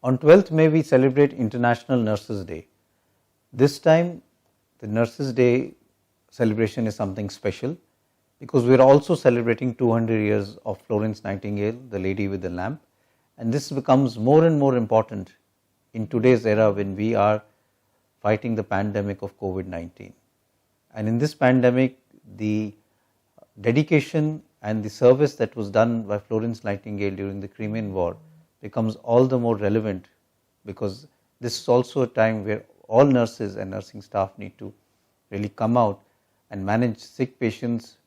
On 12th May, we celebrate International Nurses Day. This time, the Nurses Day celebration is something special because we are also celebrating 200 years of Florence Nightingale, the lady with the lamp, and this becomes more and more important in today's era when we are fighting the pandemic of COVID-19. And in this pandemic, the dedication and the service that was done by Florence Nightingale during the Crimean War becomes all the more relevant because this is also a time where all nurses and nursing staff need to really come out and manage sick patients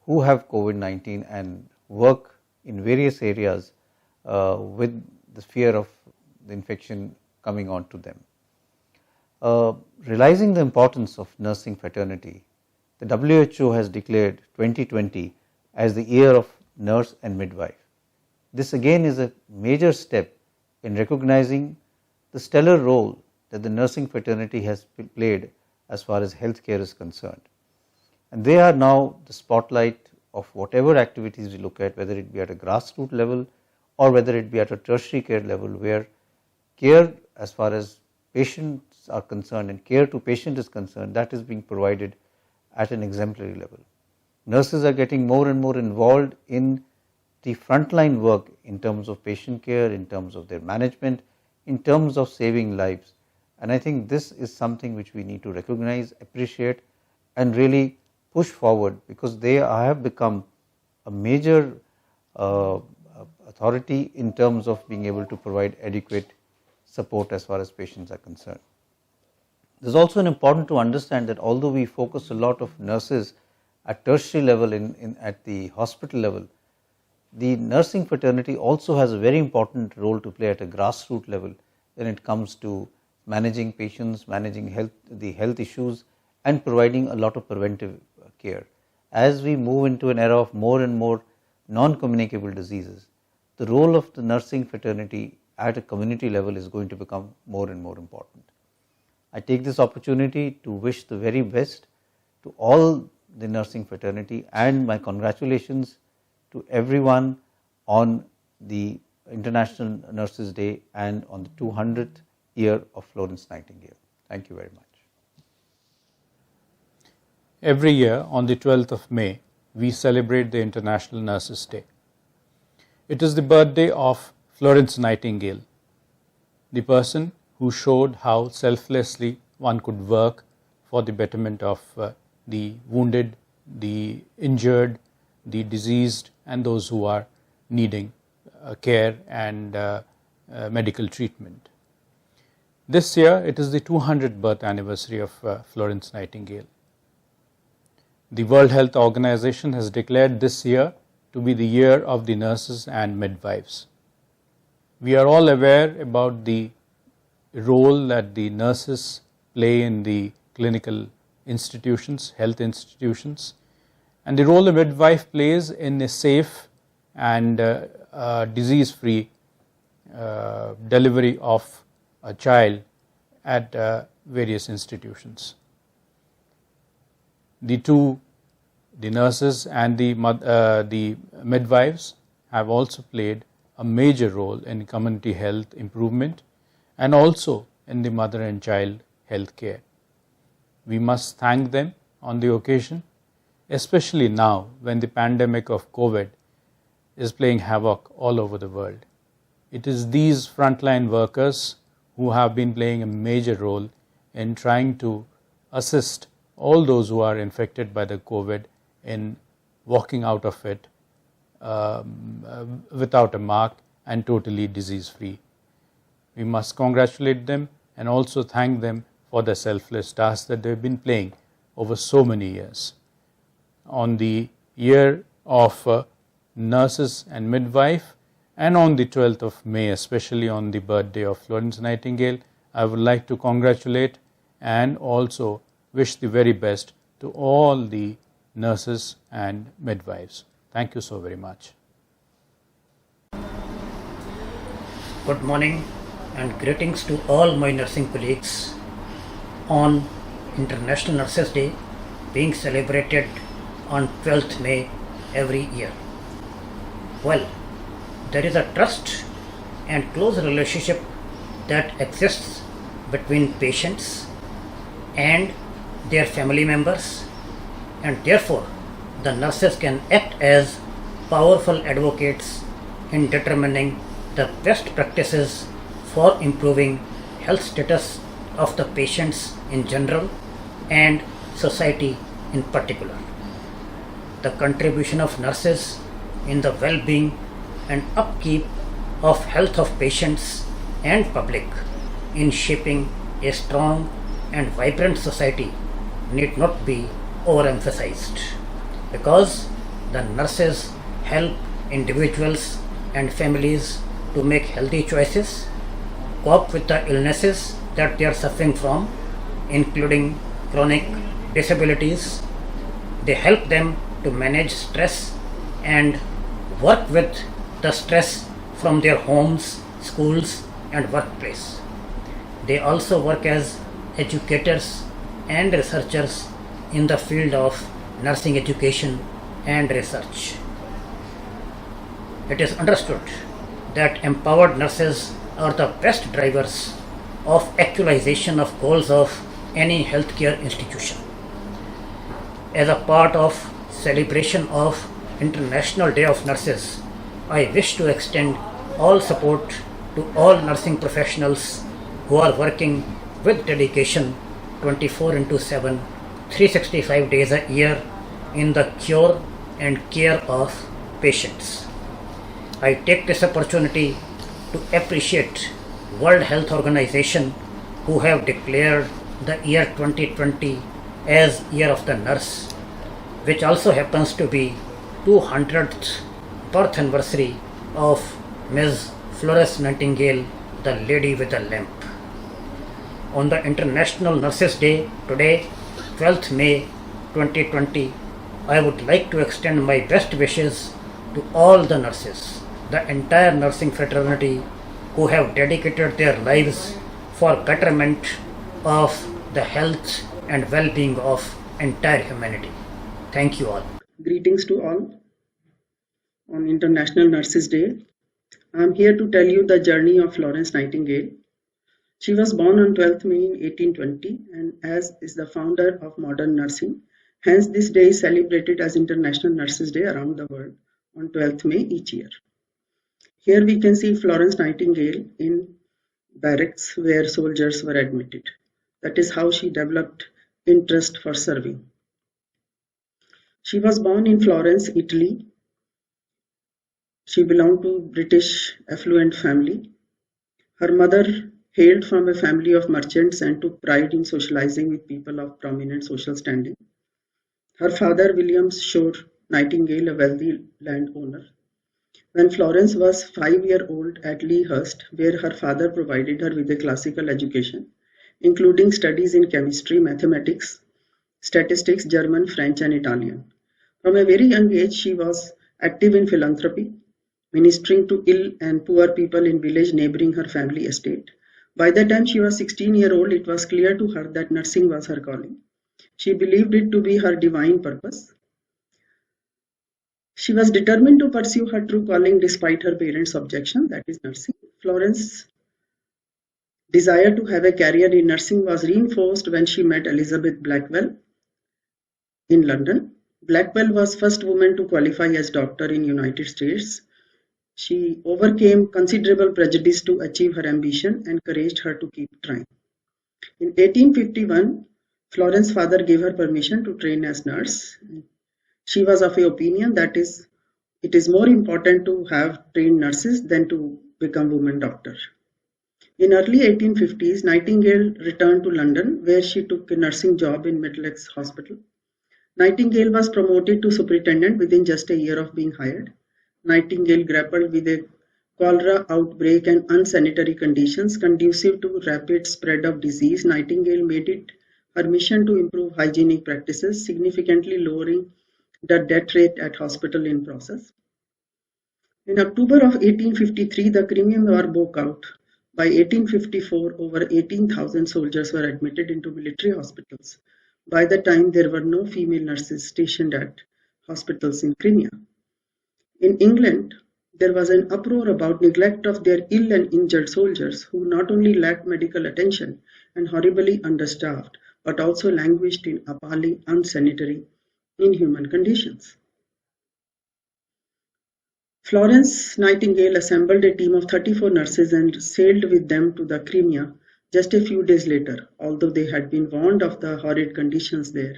who have COVID-19 and work in various areas with the fear of the infection coming on to them. Realizing the importance of nursing fraternity, the WHO has declared 2020 as the year of nurse and midwife. This again is a major step in recognizing the stellar role that the nursing fraternity has played as far as healthcare is concerned. And they are now the spotlight of whatever activities we look at, whether it be at a grassroots level or whether it be at a tertiary care level, where care as far as patients are concerned and care to patient is concerned, that is being provided at an exemplary level. Nurses are getting more and more involved in the frontline work in terms of patient care, in terms of their management, in terms of saving lives. And I think this is something which we need to recognize, appreciate and really push forward, because they have become a major authority in terms of being able to provide adequate support as far as patients are concerned. It is also important to understand that although we focus a lot of nurses at tertiary level at the hospital level, the nursing fraternity also has a very important role to play at a grassroots level when it comes to managing patients, managing the health issues and providing a lot of preventive care. As we move into an era of more and more non-communicable diseases, the role of the nursing fraternity at a community level is going to become more and more important. I take this opportunity to wish the very best to all the nursing fraternity and my congratulations to everyone on the International Nurses Day and on the 200th year of Florence Nightingale. Thank you very much. Every year on the 12th of May, we celebrate the International Nurses Day. It is the birthday of Florence Nightingale, the person who showed how selflessly one could work for the betterment of the wounded, the injured, the diseased and those who are needing care and medical treatment. This year it is the 200th birth anniversary of Florence Nightingale. The World Health Organization has declared this year to be the year of the nurses and midwives. We are all aware about the role that the nurses play in the clinical institutions, health institutions, and the role a midwife plays in a safe and disease-free delivery of a child at various institutions. The nurses and the midwives have also played a major role in community health improvement and also in the mother and child health care. We must thank them on the occasion, especially now when the pandemic of COVID is playing havoc all over the world. It is these frontline workers who have been playing a major role in trying to assist all those who are infected by the COVID in walking out of it without a mark and totally disease-free. We must congratulate them and also thank them for the selfless task that they have been playing over so many years. On the year of nurses and midwife and on the 12th of May, especially on the birthday of Florence Nightingale, I would like to congratulate and also wish the very best to all the nurses and midwives. Thank you so very much. Good morning and greetings to all my nursing colleagues on International Nurses Day being celebrated on 12th May every year. Well, there is a trust and close relationship that exists between patients and their family members, and therefore the nurses can act as powerful advocates in determining the best practices for improving health status of the patients in general and society in particular. The contribution of nurses in the well-being and upkeep of health of patients and public in shaping a strong and vibrant society need not be overemphasized, because the nurses help individuals and families to make healthy choices, cope with the illnesses that they are suffering from, including chronic disabilities. They help them to manage stress and work with the stress from their homes, schools, and workplace. They also work as educators and researchers in the field of nursing education and research. It is understood that empowered nurses are the best drivers of actualization of goals of any healthcare institution. As a part of celebration of International Day of Nurses, I wish to extend all support to all nursing professionals who are working with dedication 24 into 7, 365 days a year in the cure and care of patients. I take this opportunity to appreciate World Health Organization, who have declared the year 2020 as Year of the Nurse, which also happens to be 200th birth anniversary of Ms. Florence Nightingale, the Lady with the Lamp. On the International Nurses Day today, 12th May 2020, I would like to extend my best wishes to all the nurses, the entire nursing fraternity, who have dedicated their lives for betterment of the health and well-being of entire humanity. Thank you all. Greetings to all on International Nurses Day. I am here to tell you the journey of Florence Nightingale. She was born on 12th May in 1820 and as is the founder of modern nursing. Hence, this day is celebrated as International Nurses Day around the world on 12th May each year. Here we can see Florence Nightingale in barracks where soldiers were admitted. That is how she developed interest for serving. She was born in Florence, Italy. She belonged to British affluent family. Her mother hailed from a family of merchants and took pride in socializing with people of prominent social standing. Her father, William, showed Nightingale a wealthy landowner. When Florence was 5-year-old at Lea Hurst, where her father provided her with a classical education, including studies in chemistry, mathematics, statistics, German, French, and Italian. From a very young age, she was active in philanthropy, ministering to ill and poor people in village neighboring her family estate. By the time she was 16-year-old, it was clear to her that nursing was her calling. She believed it to be her divine purpose. She was determined to pursue her true calling despite her parents' objection, that is nursing. Florence's desire to have a career in nursing was reinforced when she met Elizabeth Blackwell in London. Blackwell was first woman to qualify as doctor in United States. She overcame considerable prejudice to achieve her ambition and encouraged her to keep trying. In 1851, Florence's father gave her permission to train as nurse. She was of the opinion that it is more important to have trained nurses than to become woman doctor. In early 1850s, Nightingale returned to London, where she took a nursing job in Middlesex Hospital. Nightingale was promoted to superintendent within just a year of being hired. Nightingale grappled with a cholera outbreak and unsanitary conditions conducive to rapid spread of disease. Nightingale made it her mission to improve hygienic practices, significantly lowering the death rate at hospital in process. In October of 1853, the Crimean War broke out. By 1854, over 18,000 soldiers were admitted into military hospitals. By the time, there were no female nurses stationed at hospitals in Crimea. In England, There was an uproar about neglect of their ill and injured soldiers who not only lacked medical attention and horribly understaffed, but also languished in appalling, unsanitary, inhuman conditions. Florence Nightingale assembled a team of 34 nurses and sailed with them to the Crimea just a few days later. Although they had been warned of the horrid conditions there,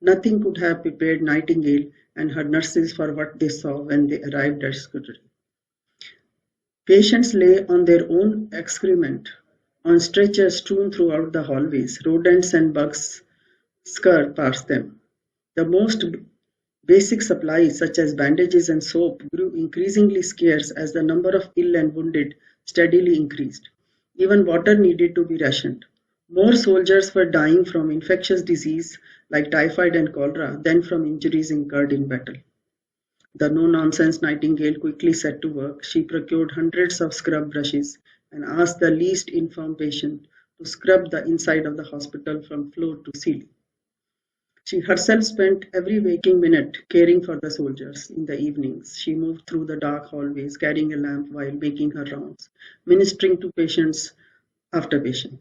nothing could have prepared Nightingale and her nurses for what they saw when they arrived at Scutari. Patients lay on their own excrement on stretchers strewn throughout the hallways. Rodents and bugs scurried past them. The most basic supplies, such as bandages and soap, grew increasingly scarce as the number of ill and wounded steadily increased. Even water needed to be rationed. More soldiers were dying from infectious disease like typhoid and cholera than from injuries incurred in battle. The no-nonsense Nightingale quickly set to work. She procured hundreds of scrub brushes and asked the least infirm patient to scrub the inside of the hospital from floor to ceiling. She herself spent every waking minute caring for the soldiers. In the evenings, she moved through the dark hallways carrying a lamp while making her rounds, ministering to patients after patient.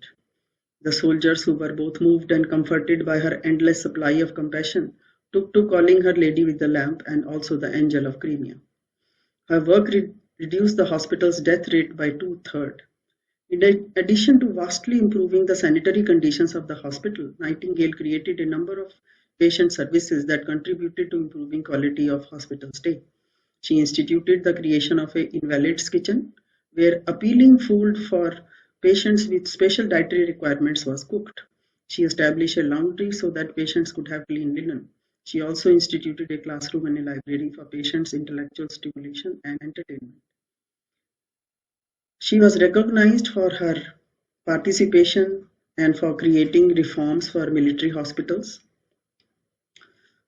The soldiers, who were both moved and comforted by her endless supply of compassion, took to calling her Lady with the Lamp and also the Angel of Crimea. Her work reduced the hospital's death rate by 2/3. In addition to vastly improving the sanitary conditions of the hospital, Nightingale created a number of patient services that contributed to improving quality of hospital stay. She instituted the creation of an invalid's kitchen, where appealing food for patients with special dietary requirements was cooked. She established a laundry so that patients could have clean linen. She also instituted a classroom and a library for patients' intellectual stimulation and entertainment. She was recognized for her participation and for creating reforms for military hospitals.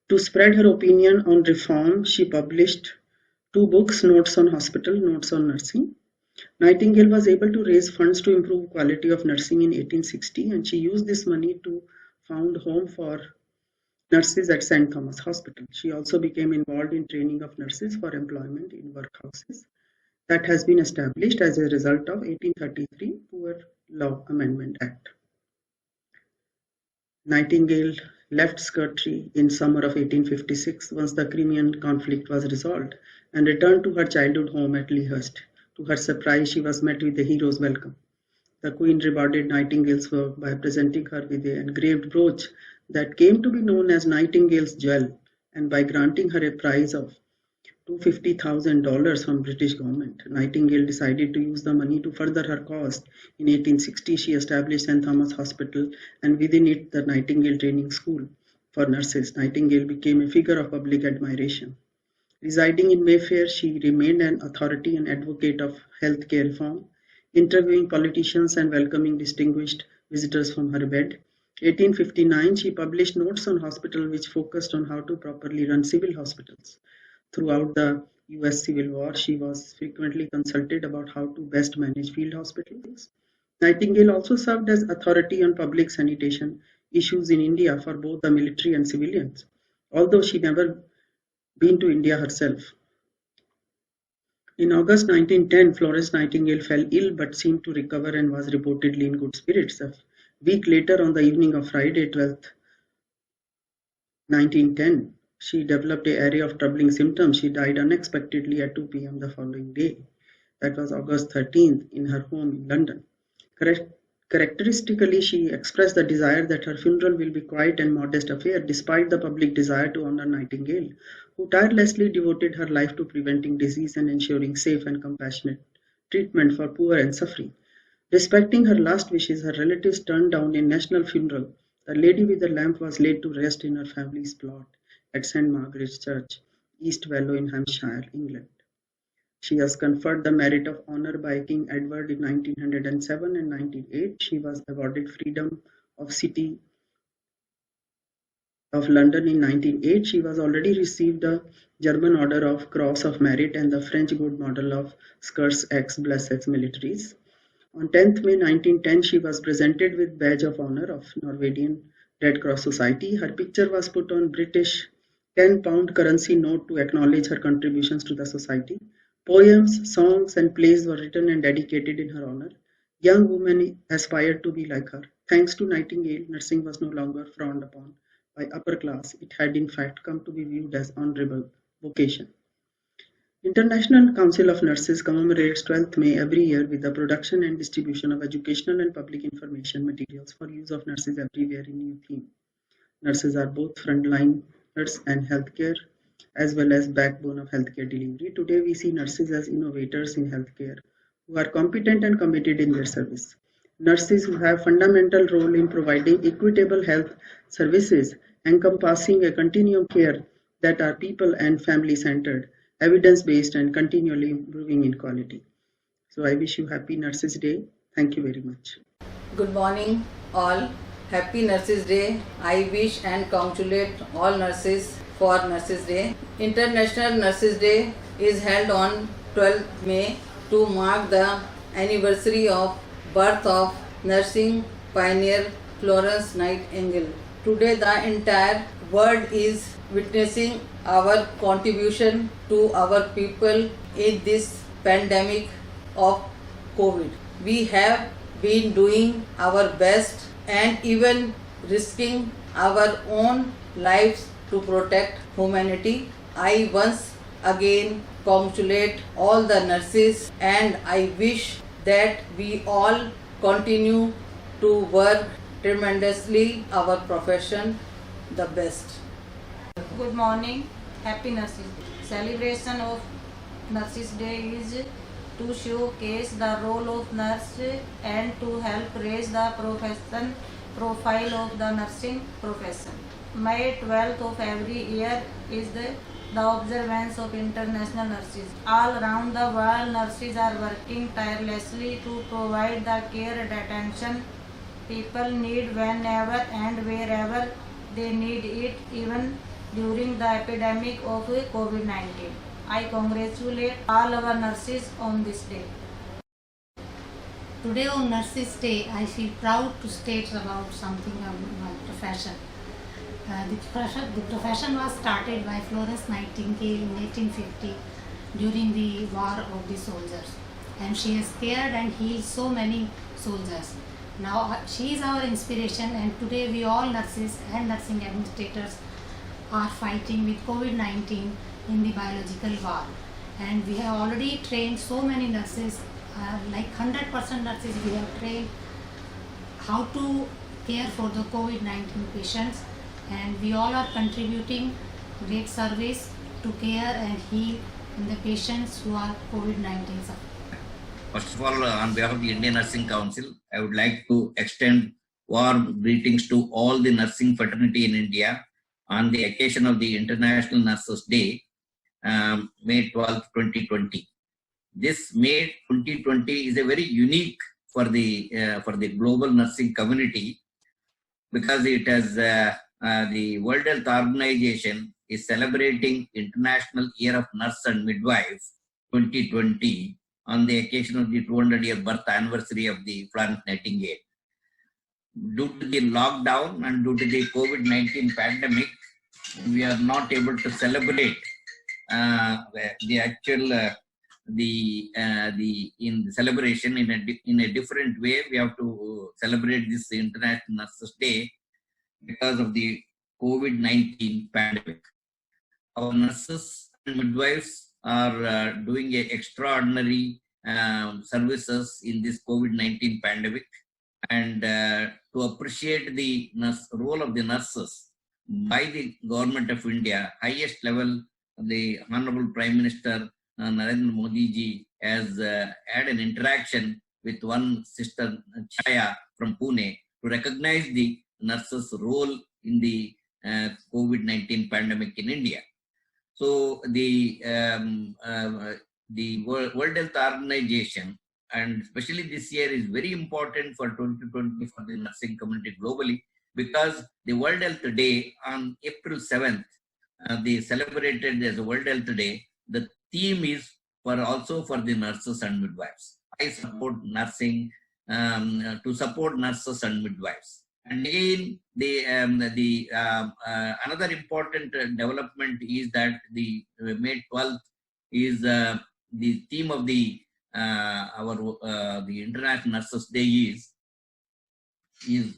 To spread her opinion on reform, she published 2 books, Notes on Hospital, Notes on Nursing. Nightingale was able to raise funds to improve quality of nursing in 1860, and she used this money to found home for nurses at St. Thomas Hospital. She also became involved in training of nurses for employment in workhouses that has been established as a result of 1833 Poor Law Amendment Act. Nightingale left Scutari in summer of 1856 once the Crimean conflict was resolved and returned to her childhood home at Lea Hurst. To her surprise, she was met with a hero's welcome. The Queen rewarded Nightingale's work by presenting her with an engraved brooch that came to be known as Nightingale's Jewel, and by granting her a prize of $250,000 from British government. Nightingale decided to use the money to further her cause. In 1860, she established St. Thomas Hospital and within it the Nightingale Training School for nurses. Nightingale became a figure of public admiration. Residing in Mayfair, she remained an authority and advocate of healthcare reform, interviewing politicians and welcoming distinguished visitors from her bed. 1859, she published Notes on Hospital, which focused on how to properly run civil hospitals. Throughout the US Civil War, she was frequently consulted about how to best manage field hospitals. Nightingale also served as authority on public sanitation issues in India for both the military and civilians, although she never been to India herself. In August 1910, Florence Nightingale fell ill but seemed to recover and was reportedly in good spirits. A week later, on the evening of Friday, 12th, 1910, she developed an array of troubling symptoms. She died unexpectedly at 2 p.m. the following day. That was August 13th in her home in London. Characteristically, she expressed the desire that her funeral will be quiet and modest affair, despite the public desire to honor Nightingale, who tirelessly devoted her life to preventing disease and ensuring safe and compassionate treatment for poor and suffering. Respecting her last wishes, her relatives turned down a national funeral. The Lady with the Lamp was laid to rest in her family's plot at St. Margaret's Church, East Wellow in Hampshire, England. She was conferred the Merit of Honor by King Edward in 1907 and 1908. She was awarded Freedom of City of London in 1908. She was already received the German Order of Cross of Merit and the French Good Model of Skirts Ex Blessex Militaries. On 10th May 1910, she was presented with Badge of Honor of Norwegian Red Cross Society. Her picture was put on British £10 currency note to acknowledge her contributions to the society. Poems, songs, and plays were written and dedicated in her honor. Young women aspired to be like her. Thanks to Nightingale, nursing was no longer frowned upon by upper class. It had in fact come to be viewed as honorable vocation. International Council of Nurses commemorates 12th May every year with the production and distribution of educational and public information materials for use of nurses everywhere in new theme. Nurses are both frontliners and healthcare as well as backbone of healthcare delivery. Today we see nurses as innovators in healthcare who are competent and committed in their service. Nurses who have fundamental role in providing equitable health services encompassing a continuum care that are people and family centered, evidence-based and continually improving in quality. So I wish you happy Nurses Day. Thank you very much. Good morning all. Happy Nurses Day. I wish and congratulate all nurses for Nurses Day. International Nurses Day is held on 12th May to mark the anniversary of birth of nursing pioneer Florence Nightingale. Today the entire world is witnessing our contribution to our people in this pandemic of COVID. We have been doing our best and even risking our own lives to protect humanity. I once again congratulate all the nurses and I wish that we all continue to work tremendously our profession the best. Good morning, happy Nurses Day. Celebration of Nurses Day is to showcase the role of nurse and to help raise the profile of the nursing profession. May 12th of every year is the observance of International Nurses. All around the world, nurses are working tirelessly to provide the care and attention people need whenever and wherever they need it, even during the epidemic of COVID-19. I congratulate all our nurses on this day. Today on Nurses Day, I feel proud to state about something about my profession. The profession was started by Florence Nightingale in 1850 during the War of the Soldiers, and she has cared and healed so many soldiers. Now she is our inspiration, and today we all nurses and nursing administrators are fighting with COVID-19 in the biological war, and we have already trained so many nurses, like 100% nurses we have trained how to care for the COVID-19 patients, and we all are contributing great service to care and heal in the patients who are COVID-19 sufferers. First of all, on behalf of the Indian Nursing Council, I would like to extend warm greetings to all the nursing fraternity in India on the occasion of the International Nurses Day, May 12, 2020. This May 2020 is a very unique for the global nursing community because it has the World Health Organization is celebrating International Year of Nurse and Midwife 2020 on the occasion of the 200-year birth anniversary of the Florence Nightingale. Due to the lockdown and due to the COVID-19 pandemic, we are not able to celebrate the actual in the celebration in a different way. We have to celebrate this International Nurses Day because of the COVID-19 pandemic. Our nurses and midwives are doing extraordinary services in this COVID-19 pandemic, and to appreciate the role of the nurses by the government of India, highest level, the Honorable Prime Minister Narendra Modi ji has had an interaction with one sister Chaya from Pune to recognize the nurses' role in the COVID-19 pandemic in India. So the World Health Organization, and especially this year, is very important for 2020 for the nursing community globally, because the World Health Day on April 7th, they celebrated as a World Health Day. The theme is also for the nurses and midwives. I support nursing to support nurses and midwives. And again, another important development is that the May 12th is the theme of the the International Nurses Day is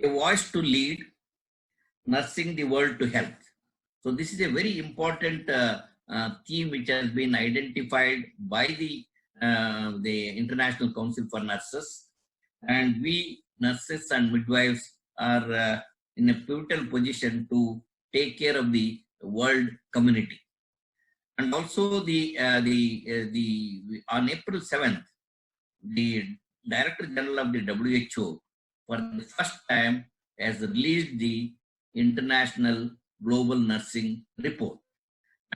a voice to lead, nursing the world to health. So this is a very important theme which has been identified by the International Council for Nurses, and we nurses and midwives are in a pivotal position to take care of the world community. And also on April 7th, the Director General of the WHO for the first time has released the International Global Nursing Report.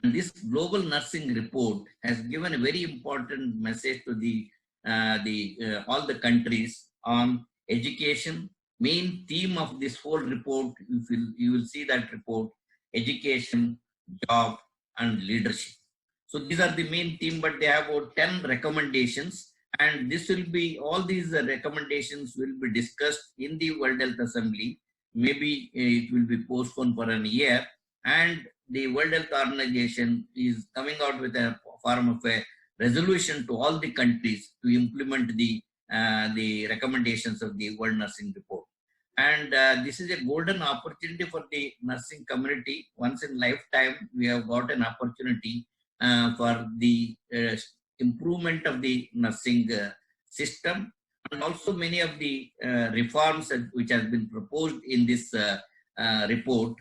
And this Global Nursing Report has given a very important message to all the countries on education. Main theme of this whole report, you will see that report, education, job, and leadership. So these are the main theme, but they have about 10 recommendations, and this will be, all these recommendations will be discussed in the World Health Assembly. Maybe it will be postponed for a year, and the World Health Organization is coming out with a form of a resolution to all the countries to implement the recommendations of the World Nursing Report. And this is a golden opportunity for the nursing community. Once in lifetime, we have got an opportunity for the improvement of the nursing system, and also many of the reforms which has been proposed in this report.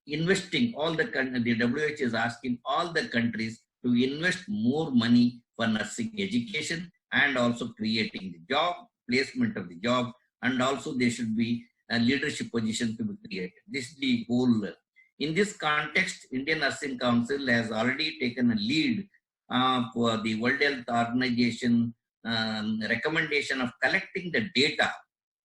Investing all the WHO is asking all the countries to invest more money for nursing education, and also creating the job, placement of the job, and also there should be a leadership position to be created. This is the whole. In this context, Indian Nursing Council has already taken a lead for the World Health Organization recommendation of collecting the data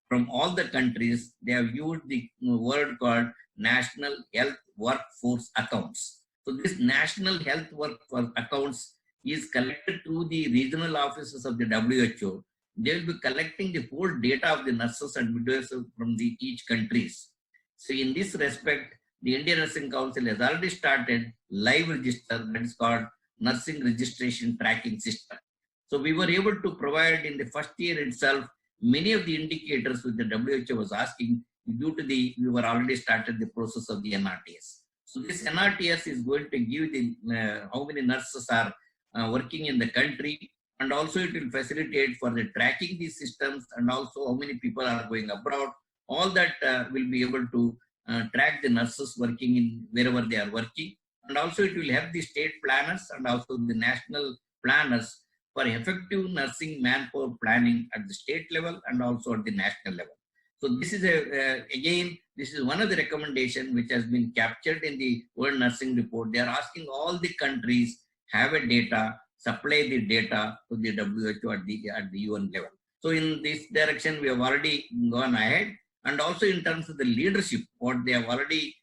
from all the countries. They have used the word called National Health Workforce Accounts. So this National Health Workforce Accounts is collected through the regional offices of the WHO. They will be collecting the whole data of the nurses and midwives from each countries. So in this respect, the Indian Nursing Council has already started live register that is called Nursing Registration Tracking System. So we were able to provide in the first year itself many of the indicators which the WHO was asking due to we were already started the process of the NRTS. So this NRTS is going to give the how many nurses are working in the country, and also it will facilitate for the tracking these systems, and also how many people are going abroad. All that will be able to track the nurses working in wherever they are working, and also it will help the state planners and also the national planners for effective nursing manpower planning at the state level and also at the national level. So this is again, this is one of the recommendations which has been captured in the World Nursing Report. They are asking all the countries have a data, supply the data to the WHO at the UN level. So in this direction, we have already gone ahead. And also in terms of the leadership, what they have already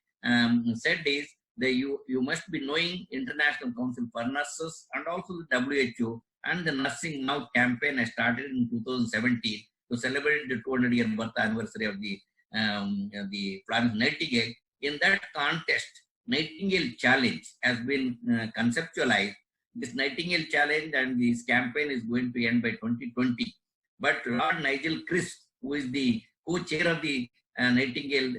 said is that you must be knowing International Council for Nurses and also the WHO, and the Nursing Now campaign has started in 2017 to celebrate the 200-year birth anniversary of the Florence Nightingale. In that context, Nightingale Challenge has been conceptualized. This Nightingale Challenge and this campaign is going to end by 2020. But Lord Nigel Crisp, who is the co-chair of the Nightingale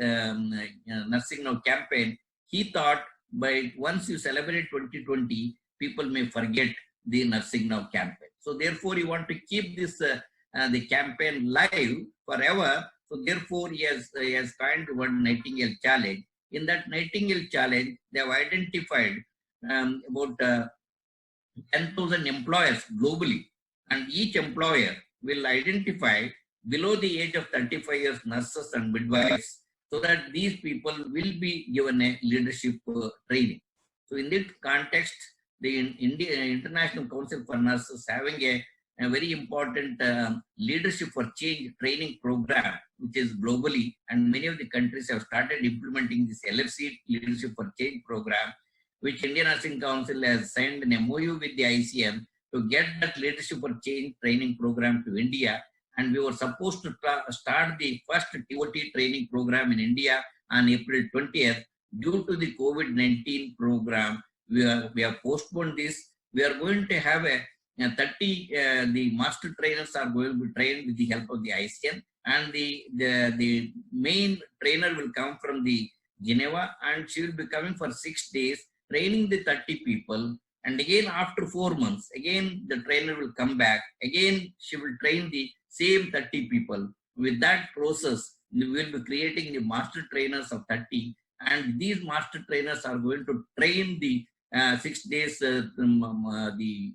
Nursing Now campaign, he thought by once you celebrate 2020, people may forget the Nursing Now campaign. So therefore, you want to keep this the campaign live forever. So therefore, he has coined one Nightingale Challenge. In that Nightingale Challenge, they have identified about 10,000 employers globally, and each employer will identify below the age of 35 years nurses and midwives, so that these people will be given a leadership training. So in this context, the International Council for Nurses having a very important leadership for change training program, which is globally, and many of the countries have started implementing this LFC leadership for change program, which Indian Nursing Council has signed an MOU with the ICM to get that leadership for change training program to India. And we were supposed to start the first TOT training program in India on April 20th. Due to the COVID-19 program, we have postponed this. We are going to have a 30, the master trainers are going to be trained with the help of the ICN, and the main trainer will come from the Geneva, and she will be coming for 6 days, training the 30 people. And again, after 4 months, again the trainer will come back. Again, she will train the same 30 people. With that process, we will be creating the master trainers of 30, and these master trainers are going to train the 6 days the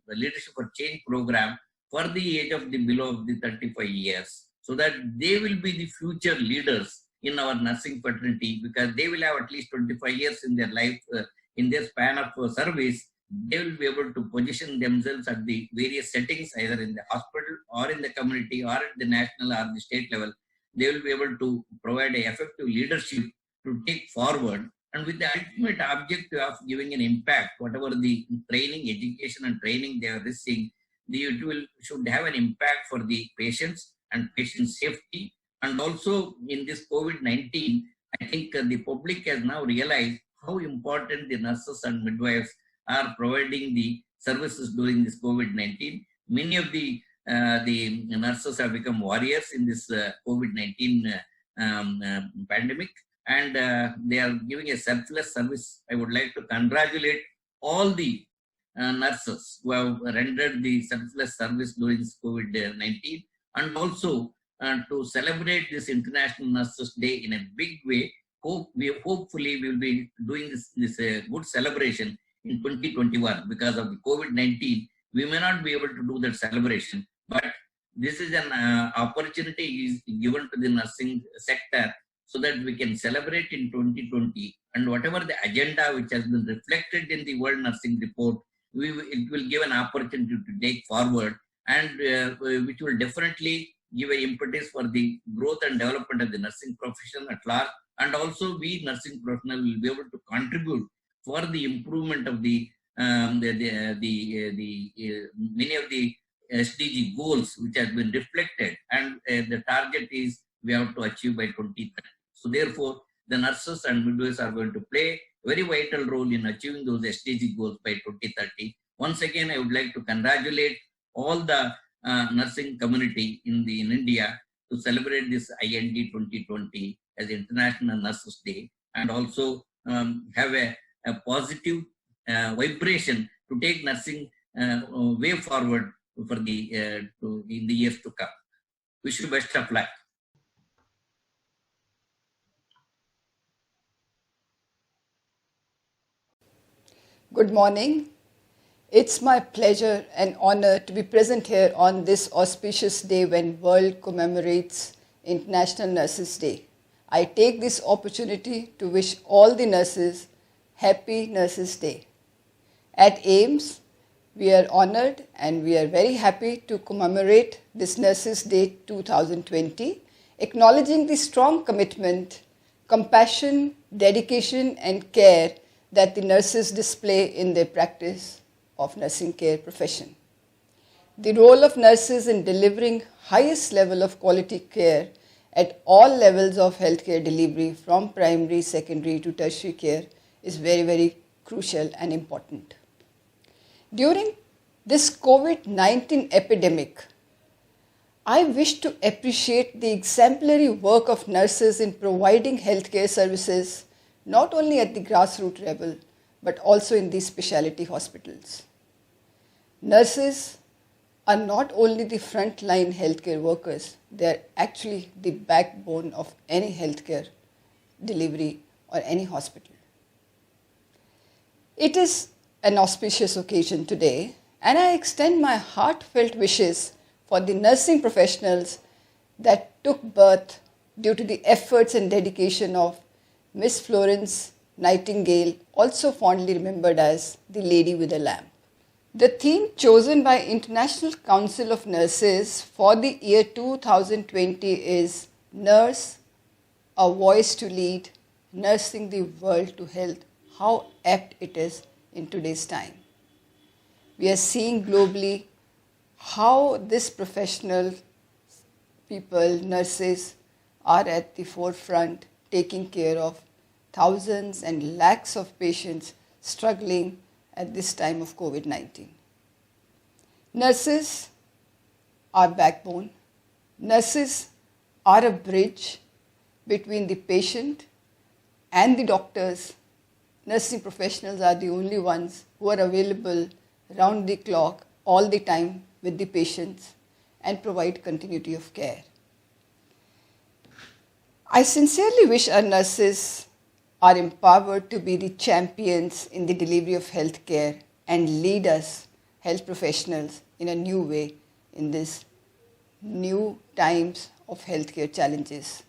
Leadership for Change program for the age of the below of the 35 years, so that they will be the future leaders in our nursing fraternity, because they will have at least 25 years in their life, in their span of service. They will be able to position themselves at the various settings, either in the hospital or in the community or at the national or the state level. They will be able to provide an effective leadership to take forward, and with the ultimate objective of giving an impact, whatever the training, education and training they are receiving, should have an impact for the patients and patient safety. And also in this COVID-19, I think the public has now realized how important the nurses and midwives are providing the services during this COVID-19. Many of the nurses have become warriors in this COVID-19 pandemic, and they are giving a selfless service. I would like to congratulate all the nurses who have rendered the selfless service during this COVID-19, and also to celebrate this International Nurses Day in a big way. Hopefully we will be doing this good celebration in 2021. Because of the COVID-19, we may not be able to do that celebration, but this is an opportunity is given to the nursing sector, so that we can celebrate in 2020, and whatever the agenda which has been reflected in the World Nursing Report, it will give an opportunity to take forward, and which will definitely give an impetus for the growth and development of the nursing profession at large. And also we nursing professionals will be able to contribute for the improvement of the many of the SDG goals which has been reflected, and the target is we have to achieve by 2030. So therefore, the nurses and midwives are going to play a very vital role in achieving those SDG goals by 2030. Once again, I would like to congratulate all the nursing community in India to celebrate this IND 2020 as International Nurses Day, and also have a positive vibration to take nursing way forward for the in the years to come. Wish you best of luck. Good morning. It's my pleasure and honor to be present here on this auspicious day when world commemorates International Nurses Day. I take this opportunity to wish all the nurses Happy Nurses Day. At AIIMS, we are honored and we are very happy to commemorate this Nurses Day 2020, acknowledging the strong commitment, compassion, dedication and care that the nurses display in their practice of nursing care profession. The role of nurses in delivering highest level of quality care at all levels of healthcare delivery, from primary, secondary to tertiary care, is very, very crucial and important. During this COVID-19 epidemic, I wish to appreciate the exemplary work of nurses in providing healthcare services not only at the grassroots level, but also in these specialty hospitals. Nurses are not only the frontline healthcare workers, they are actually the backbone of any healthcare delivery or any hospital. It is an auspicious occasion today, and I extend my heartfelt wishes for the nursing professionals that took birth due to the efforts and dedication of Miss Florence Nightingale, also fondly remembered as the Lady with a Lamp. The theme chosen by International Council of Nurses for the year 2020 is Nurse, a Voice to Lead, Nursing the World to Health. How apt it is in today's time. We are seeing globally how this professional people, nurses, are at the forefront taking care of thousands and lakhs of patients struggling at this time of COVID-19. Nurses are backbone. Nurses are a bridge between the patient and the doctors. Nursing professionals are the only ones who are available round the clock all the time with the patients and provide continuity of care. I sincerely wish our nurses are empowered to be the champions in the delivery of healthcare and lead us, health professionals, in a new way in these new times of healthcare challenges.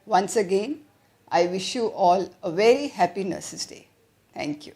Once again, I wish you all a very happy Nurses Day. Thank you.